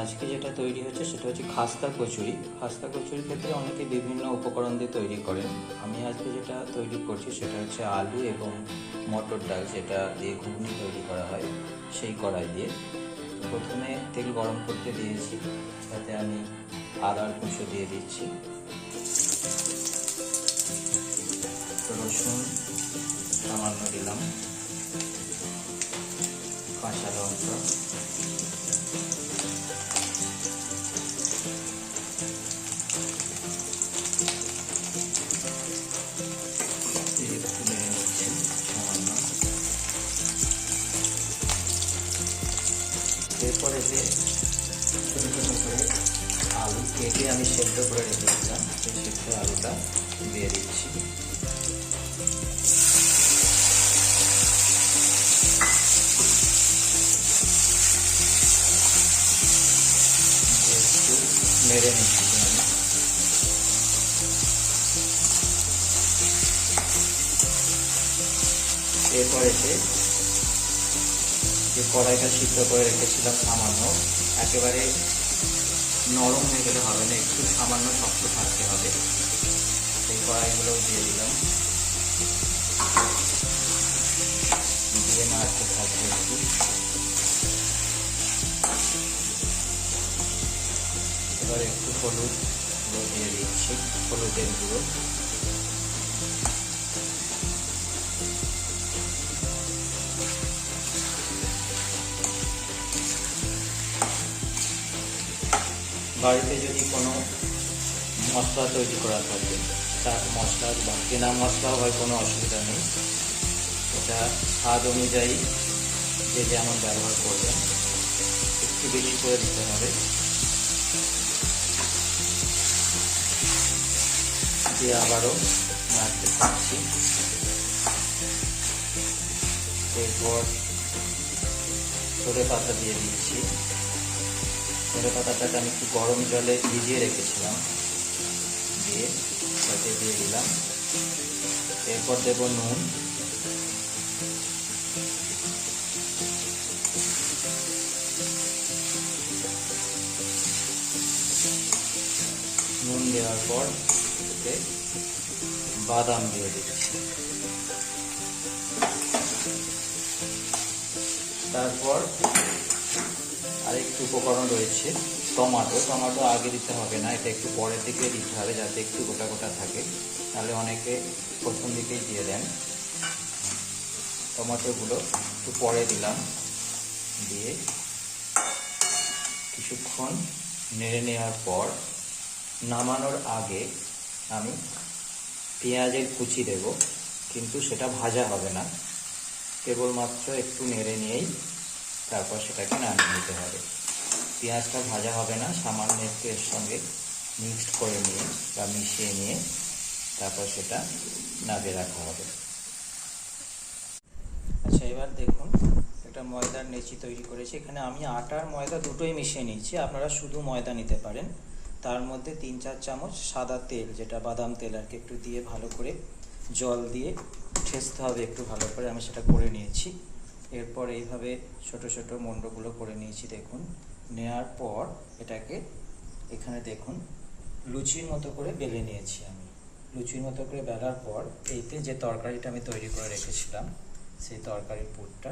আজকে যেটা তৈরি হচ্ছে সেটা হচ্ছে খাস্তা কচুরি। খাস্তা কচুরির ক্ষেত্রে অনেকে বিভিন্ন উপকরণ দিয়ে তৈরি করেন। আমি আজকে যেটা তৈরি করছি সেটা হচ্ছে আলু এবং মটর ডাল, যেটা দিয়ে ঘুগনি তৈরি করা হয় সেই কড়াই দিয়ে। প্রথমে তেল গরম করতে দিয়েছি, তাতে আমি আদার কুচো দিয়ে দিচ্ছি, রসুন সামান্য দিলাম, কাঁচা লঙ্কা, এরপরে যে ছোটো ছোটো করে আলু কেটে আমি সেদ্ধ করে রেখেছিলাম সেই সেদ্ধ আলুটা দিয়ে দিচ্ছি। একটু নেড়ে নিচ্ছি আমি। এরপরে যে কড়াইটা সিদ্ধ করে রেখেছিলাম সামান্য, একেবারে নরম হয়ে গেলে হবে না, একটু সামান্য শক্ত থাকতে হবে। সেই কড়াইগুলোও দিয়ে দিলাম, দিয়ে নাড়তে থাকবে একটু। এবার একটু হলুদ গুঁড়ো দিয়ে দিচ্ছি, হলুদের গুঁড়ো। বাড়িতে যদি কোনো মশলা তৈরি করা থাকে, তার মশলা বা কেনা মশলাও হয়, কোনো অসুবিধা নেই। এটা স্বাদ অনুযায়ী যে যেমন ব্যবহার করবেন, একটু বেশি করে দিতে হবে। দিয়ে আবারও নাড়তে থাকছি। এরপর ধনে পাতা দিয়ে দিচ্ছি। ধনে পাতাটাকে আমি একটু গরম জলে ভিজিয়ে রেখেছিলাম, দিয়ে তাতে দিয়ে দিলাম। এরপর দেব নুন, নুন দেওয়ার পর এতে বাদাম দিয়ে দিচ্ছি। তারপর আরেকটু উপকরণ রয়েছে, টমেটো আগে দিতে হবে না, এটা একটু পরের দিকে দিতে হবে, যাতে একটু গোটা গোটা থাকে, তাহলে অনেকে প্রথম দিকেই দিয়ে দেন। টমেটোগুলো একটু পরে দিলাম, দিয়ে কিছুক্ষণ নেড়ে নেওয়ার পর নামানোর আগে আমি পেঁয়াজের কুচি দেব, কিন্তু সেটা ভাজা হবে না, কেবলমাত্র একটু নেড়ে নিয়েই তারপর সেটাকে নামিয়ে নিতে হবে। পেঁয়াজটা ভাজা হবে না, সামান্য একটু এর সঙ্গে মিক্সড করে নিয়ে বা মিশিয়ে নিয়ে তারপর সেটা নামিয়ে রাখা হবে। আচ্ছা, এবার দেখুন একটা ময়দার নেচি তৈরি করেছি। এখানে আমি আটার ময়দা দুটোই মিশিয়ে নিয়েছি, আপনারা শুধু ময়দা নিতে পারেন। তার মধ্যে 3-4 চামচ সাদা তেল, যেটা বাদাম তেল আর কি, একটু দিয়ে ভালো করে জল দিয়ে ঠেসতে হবে একটু ভালো করে। আমি সেটা করে নিয়েছি। এরপর এইভাবে ছোট ছোট মণ্ডগুলো করে নিয়েছি, দেখুন। নেওয়ার পর এটাকে এখানে দেখুন লুচির মতো করে বেলে নিয়েছি আমি। লুচির মতো করে বেলার পর এইতে যে তরকারিটা আমি তৈরি করে রেখেছিলাম সেই তরকারির পুরটা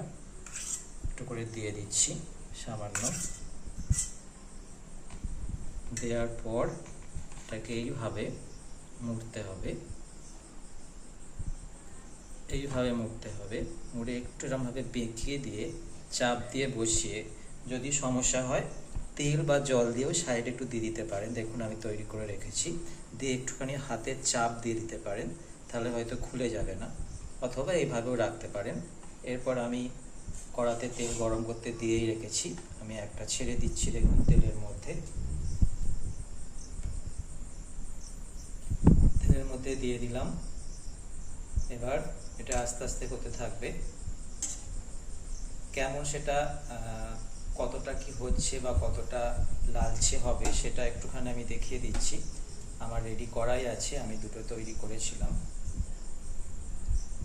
একটু করে দিয়ে দিচ্ছি সামান্য। দেওয়ার পর এটাকে এইভাবে মুড়তে হবে, মুড়ে একটু এরকমভাবে বেঁকিয়ে দিয়ে চাপ দিয়ে বসিয়ে, যদি সমস্যা হয় তেল বা জল দিয়েও সাইডে একটু দিয়ে দিতে পারেন। দেখুন আমি তৈরি করে রেখেছি, দিয়ে একটুখানি হাতের চাপ দিয়ে দিতে পারেন, তাহলে হয়তো খুলে যাবে না, অথবা এইভাবেও রাখতে পারেন। এরপর আমি কড়াতে তেল গরম করতে দিয়েই রেখেছি, আমি একটা ছেড়ে দিচ্ছি, দেখুন তেলের মধ্যে দিয়ে দিলাম। এবার এটা আস্তে আস্তে হতে থাকবে। কেমন সেটা কতটা কি হচ্ছে বা কতটা লালচে হবে সেটা একটুখানি আমি দেখিয়ে দিচ্ছি। আমার রেডি করাই আছে, আমি দুটো তৈরি করেছিলাম।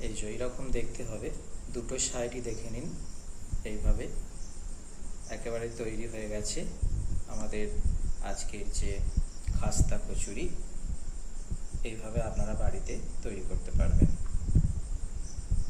এই যে এইরকম দেখতে হবে, দুটো সাইডই দেখে নিন, এইভাবে একেবারে তৈরি হয়ে গেছে। আমাদের আজকের যে খাস্তা কচুরি এইভাবে আপনারা বাড়িতে তৈরি করতে পারবেন।